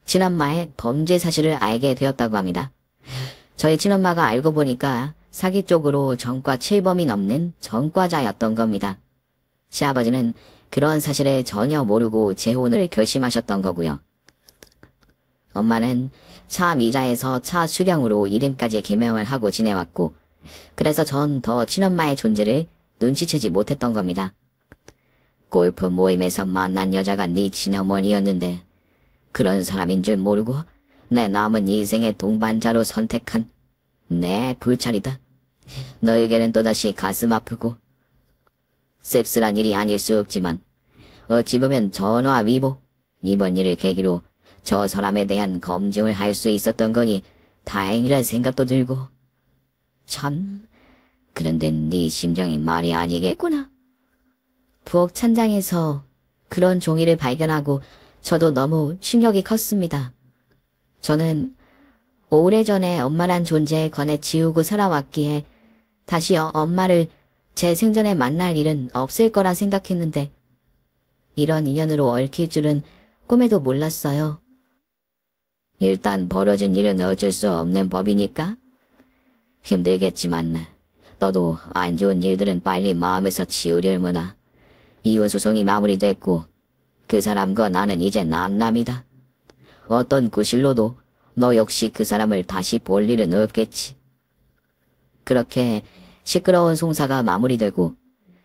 친엄마의 범죄 사실을 알게 되었다고 합니다. 저희 친엄마가 알고 보니까 사기 쪽으로 전과 7범이 넘는 전과자였던 겁니다. 시아버지는 그런 사실을 전혀 모르고 재혼을 결심하셨던 거고요. 엄마는 차 미자에서 차 수령으로 이름까지 개명을 하고 지내왔고 그래서 전 더 친엄마의 존재를 눈치채지 못했던 겁니다. 골프 모임에서 만난 여자가 네 친어머니였는데 그런 사람인 줄 모르고 내 남은 인생의 동반자로 선택한 내 불찰이다. 너에게는 또다시 가슴 아프고 씁쓸한 일이 아닐 수 없지만 어찌 보면 전화 위복, 이번 일을 계기로 저 사람에 대한 검증을 할 수 있었던 거니 다행이란 생각도 들고 참, 그런데 네 심정이 말이 아니겠구나. 부엌 찬장에서 그런 종이를 발견하고 저도 너무 충격이 컸습니다. 저는 오래전에 엄마란 존재에 관해 지우고 살아왔기에 다시 엄마를 제 생전에 만날 일은 없을 거라 생각했는데 이런 인연으로 얽힐 줄은 꿈에도 몰랐어요. 일단 벌어진 일은 어쩔 수 없는 법이니까 힘들겠지만 너도 안 좋은 일들은 빨리 마음에서 지우려무나. 이혼 소송이 마무리됐고 그 사람과 나는 이제 남남이다. 어떤 구실로도 너 역시 그 사람을 다시 볼 일은 없겠지. 그렇게 시끄러운 송사가 마무리되고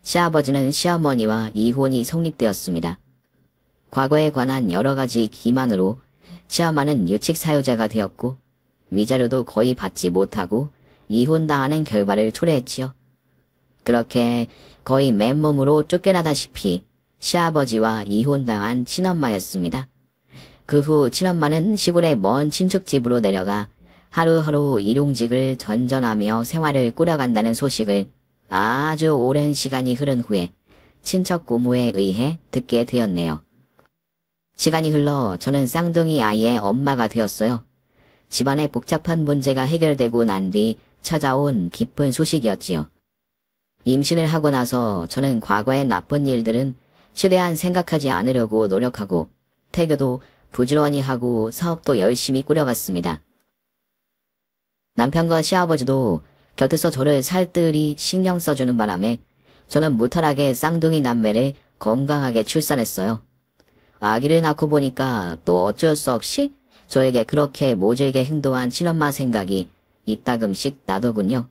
시아버지는 시어머니와 이혼이 성립되었습니다. 과거에 관한 여러 가지 기만으로 시어머니는 유책 사유자가 되었고 위자료도 거의 받지 못하고 이혼당하는 결과를 초래했지요. 그렇게 거의 맨몸으로 쫓겨나다시피 시아버지와 이혼당한 친엄마였습니다. 그 후 친엄마는 시골의 먼 친척집으로 내려가 하루하루 일용직을 전전하며 생활을 꾸려간다는 소식을 아주 오랜 시간이 흐른 후에 친척 고모에 의해 듣게 되었네요. 시간이 흘러 저는 쌍둥이 아이의 엄마가 되었어요. 집안의 복잡한 문제가 해결되고 난 뒤 찾아온 기쁜 소식이었지요. 임신을 하고 나서 저는 과거의 나쁜 일들은 최대한 생각하지 않으려고 노력하고 태교도 부지런히 하고 사업도 열심히 꾸려갔습니다. 남편과 시아버지도 곁에서 저를 살뜰히 신경 써주는 바람에 저는 무탈하게 쌍둥이 남매를 건강하게 출산했어요. 아기를 낳고 보니까 또 어쩔 수 없이 저에게 그렇게 모질게 행동한 친엄마 생각이 이따금씩 나더군요.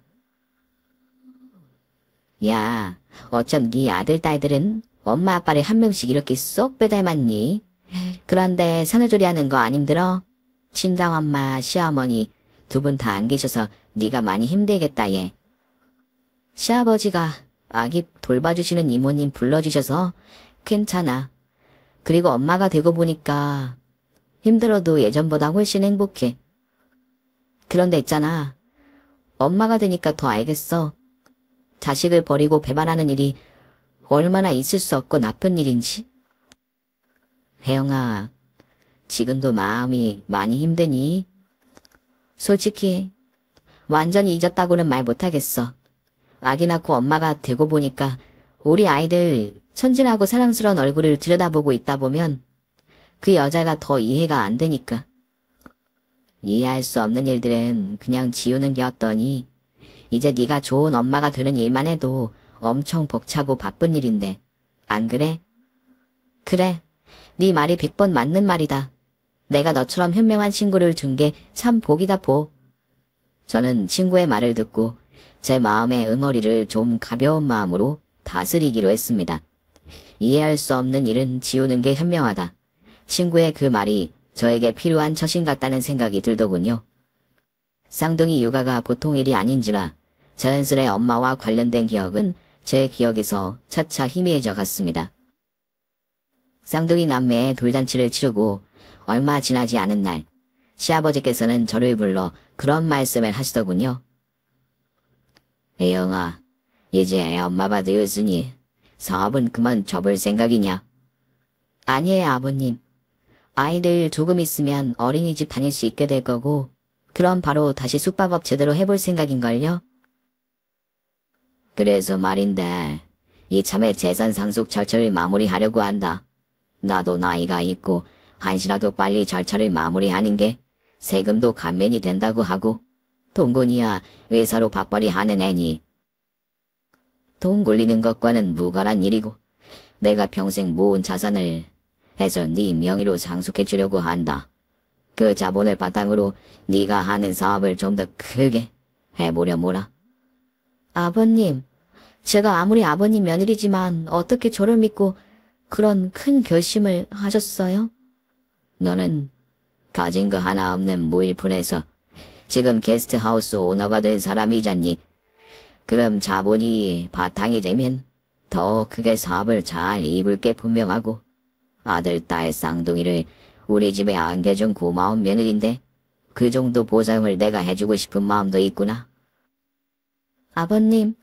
야, 어쩜 네 아들, 딸들은 엄마 아빠를 한 명씩 이렇게 쏙 빼닮았니? 그런데 산후조리 하는 거 안 힘들어? 친정엄마, 시어머니 두 분 다 안 계셔서 네가 많이 힘들겠다 얘. 시아버지가 아기 돌봐주시는 이모님 불러주셔서 괜찮아. 그리고 엄마가 되고 보니까 힘들어도 예전보다 훨씬 행복해. 그런데 있잖아. 엄마가 되니까 더 알겠어. 자식을 버리고 배반하는 일이 얼마나 있을 수 없고 나쁜 일인지. 혜영아, 지금도 마음이 많이 힘드니? 솔직히 완전히 잊었다고는 말 못하겠어. 아기 낳고 엄마가 되고 보니까 우리 아이들 천진하고 사랑스러운 얼굴을 들여다보고 있다 보면 그 여자가 더 이해가 안 되니까. 이해할 수 없는 일들은 그냥 지우는 게 어떠니? 이제 네가 좋은 엄마가 되는 일만 해도 엄청 벅차고 바쁜 일인데 안 그래? 그래, 네 말이 100번 맞는 말이다. 내가 너처럼 현명한 친구를 둔 게 참 복이다 복. 저는 친구의 말을 듣고 제 마음의 응어리를 좀 가벼운 마음으로 다스리기로 했습니다. 이해할 수 없는 일은 지우는 게 현명하다. 친구의 그 말이 저에게 필요한 처신 같다는 생각이 들더군요. 쌍둥이 육아가 보통 일이 아닌지라 자연스레 엄마와 관련된 기억은 제 기억에서 차차 희미해져 갔습니다. 쌍둥이 남매의 돌잔치를 치르고 얼마 지나지 않은 날 시아버지께서는 저를 불러 그런 말씀을 하시더군요. 혜영아, 이제 애 엄마가 되었으니 사업은 그만 접을 생각이냐? 아니에요 아버님. 아이들 조금 있으면 어린이집 다닐 수 있게 될 거고 그럼 바로 다시 숙박업 제대로 해볼 생각인걸요? 그래서 말인데 이참에 재산 상속 절차를 마무리하려고 한다. 나도 나이가 있고 한시라도 빨리 절차를 마무리하는 게 세금도 감면이 된다고 하고 동군이야 회사로 밥벌이 하는 애니. 돈 굴리는 것과는 무관한 일이고 내가 평생 모은 자산을 해서 네 명의로 상속해 주려고 한다. 그 자본을 바탕으로 네가 하는 사업을 좀 더 크게 해보려 뭐라. 아버님, 제가 아무리 아버님 며느리지만 어떻게 저를 믿고 그런 큰 결심을 하셨어요? 너는 가진 거 하나 없는 무일푼에서 지금 게스트하우스 오너가 된 사람이잖니. 그럼 자본이 바탕이 되면 더 크게 사업을 잘 이룰 게 분명하고 아들, 딸, 쌍둥이를 우리 집에 안겨준 고마운 며느리인데 그 정도 보상을 내가 해주고 싶은 마음도 있구나. 아버님,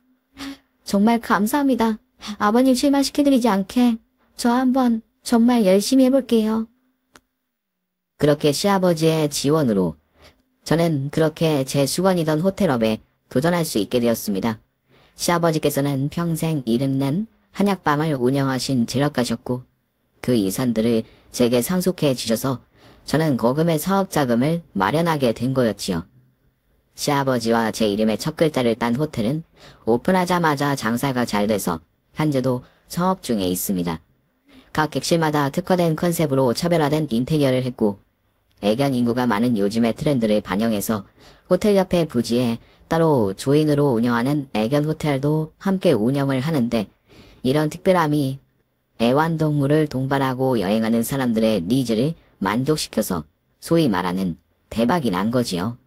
정말 감사합니다. 아버님 실망시켜드리지 않게 저 한번 정말 열심히 해볼게요. 그렇게 시아버지의 지원으로 저는 그렇게 제 수건이던 호텔업에 도전할 수 있게 되었습니다. 시아버지께서는 평생 이름난 한약방을 운영하신 재력가셨고 그 이산들을 제게 상속해 주셔서 저는 거금의 사업 자금을 마련하게 된 거였지요. 시아버지와 제 이름의 첫 글자를 딴 호텔은 오픈하자마자 장사가 잘 돼서 현재도 사업 중에 있습니다. 각 객실마다 특화된 컨셉으로 차별화된 인테리어를 했고 애견 인구가 많은 요즘의 트렌드를 반영해서 호텔 옆에 부지에 따로 조인으로 운영하는 애견 호텔도 함께 운영을 하는데 이런 특별함이 애완동물을 동반하고 여행하는 사람들의 니즈를 만족시켜서 소위 말하는 대박이 난 거지요.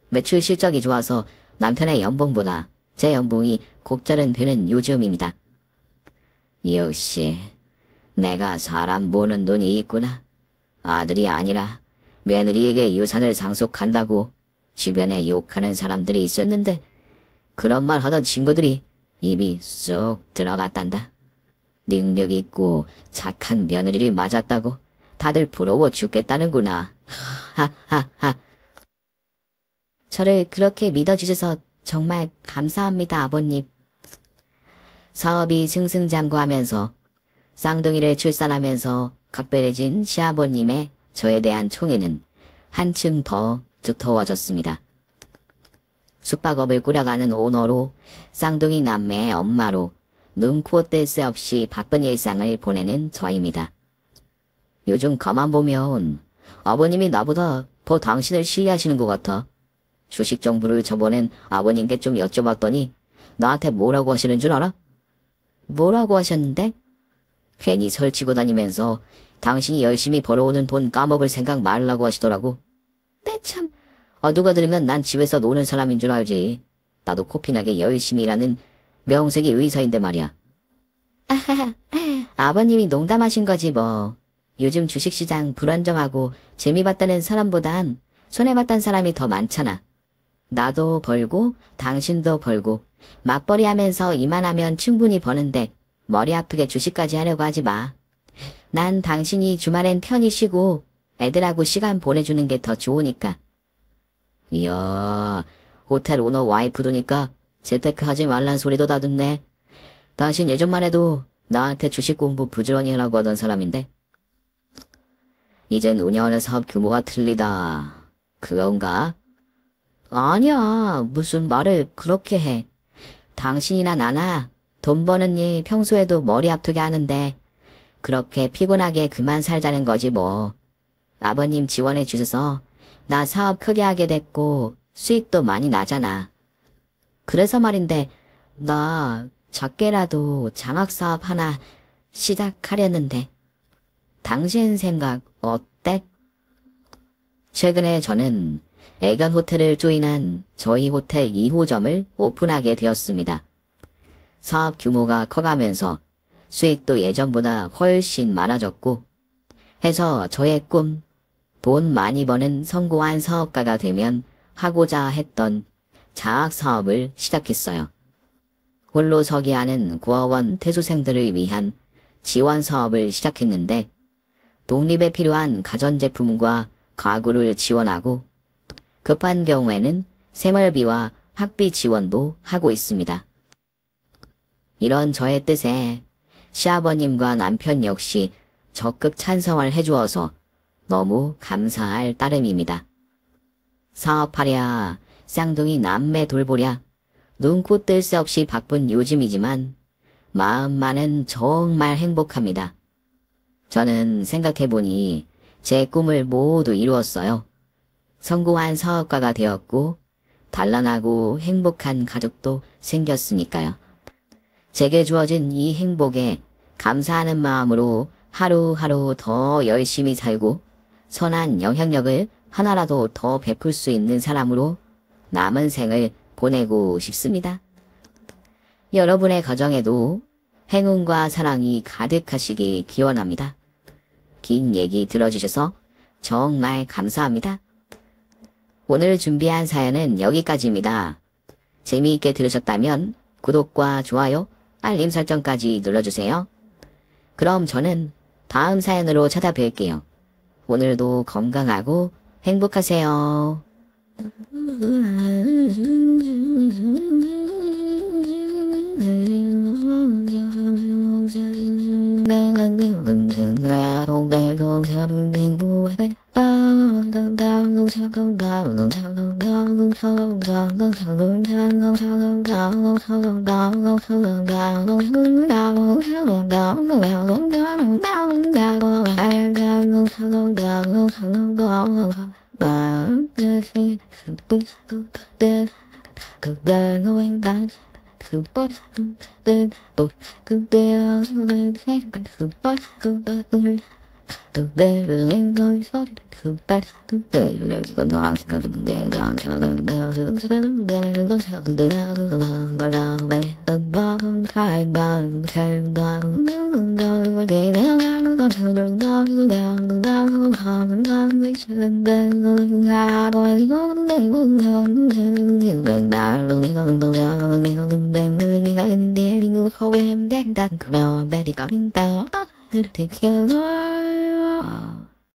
매출 실적이 좋아서 남편의 연봉보다 제 연봉이 곡절은 되는 요즘입니다. 역시 내가 사람 보는 눈이 있구나. 아들이 아니라 며느리에게 유산을 상속한다고 주변에 욕하는 사람들이 있었는데 그런 말 하던 친구들이 입이 쏙 들어갔단다. 능력 있고 착한 며느리를 맞았다고 다들 부러워 죽겠다는구나. 하하하. 저를 그렇게 믿어주셔서 정말 감사합니다, 아버님. 사업이 승승장구하면서 쌍둥이를 출산하면서 각별해진 시아버님의 저에 대한 총애는 한층 더 두터워졌습니다. 숙박업을 꾸려가는 오너로, 쌍둥이 남매의 엄마로, 눈코 뜰 새 없이 바쁜 일상을 보내는 저입니다. 요즘 가만 보면 아버님이 나보다 더 당신을 신뢰하시는 것 같아. 주식 정보를 저번엔 아버님께 좀 여쭤봤더니 나한테 뭐라고 하시는 줄 알아? 뭐라고 하셨는데? 괜히 설치고 다니면서 당신이 열심히 벌어오는 돈 까먹을 생각 말라고 하시더라고. 네 참. 누가 들으면 난 집에서 노는 사람인 줄 알지. 나도 코피나게 열심히 일하는 명색이 의사인데 말이야. 아하하, 아버님이 농담하신 거지 뭐. 요즘 주식시장 불안정하고 재미봤다는 사람보단 손해봤다는 사람이 더 많잖아. 나도 벌고 당신도 벌고 맞벌이 하면서 이만하면 충분히 버는데 머리 아프게 주식까지 하려고 하지 마. 난 당신이 주말엔 편히 쉬고 애들하고 시간 보내주는 게 더 좋으니까. 이야, 호텔 오너 와이프도니까 재테크 하지 말란 소리도 다 듣네. 당신 예전만 해도 나한테 주식 공부 부지런히 하라고 하던 사람인데. 이젠 운영하는 사업 규모가 틀리다. 그건가? 아니야, 무슨 말을 그렇게 해. 당신이나 나나 돈 버는 일 평소에도 머리 아프게 하는데 그렇게 피곤하게 그만 살자는 거지 뭐. 아버님 지원해 주셔서 나 사업 크게 하게 됐고 수익도 많이 나잖아. 그래서 말인데 나 작게라도 장학사업 하나 시작하려는데 당신 생각 어때? 최근에 저는 애견 호텔을 조인한 저희 호텔 2호점을 오픈하게 되었습니다. 사업 규모가 커가면서 수익도 예전보다 훨씬 많아졌고 해서 저의 꿈, 돈 많이 버는 성공한 사업가가 되면 하고자 했던 장학사업을 시작했어요. 홀로 서기 하는 고아원 퇴소생들을 위한 지원 사업을 시작했는데 독립에 필요한 가전제품과 가구를 지원하고 급한 경우에는 생활비와 학비 지원도 하고 있습니다. 이런 저의 뜻에 시아버님과 남편 역시 적극 찬성을 해주어서 너무 감사할 따름입니다. 사업하랴, 쌍둥이 남매 돌보랴, 눈코 뜰 새 없이 바쁜 요즘이지만 마음만은 정말 행복합니다. 저는 생각해보니 제 꿈을 모두 이루었어요. 성공한 사업가가 되었고 단란하고 행복한 가족도 생겼으니까요. 제게 주어진 이 행복에 감사하는 마음으로 하루하루 더 열심히 살고 선한 영향력을 하나라도 더 베풀 수 있는 사람으로 남은 생을 보내고 싶습니다. 여러분의 가정에도 행운과 사랑이 가득하시기 기원합니다. 긴 얘기 들어주셔서 정말 감사합니다. 오늘 준비한 사연은 여기까지입니다. 재미있게 들으셨다면 구독과 좋아요, 알림 설정까지 눌러주세요. 그럼 저는 다음 사연으로 찾아뵐게요. 오늘도 건강하고 행복하세요. Take care.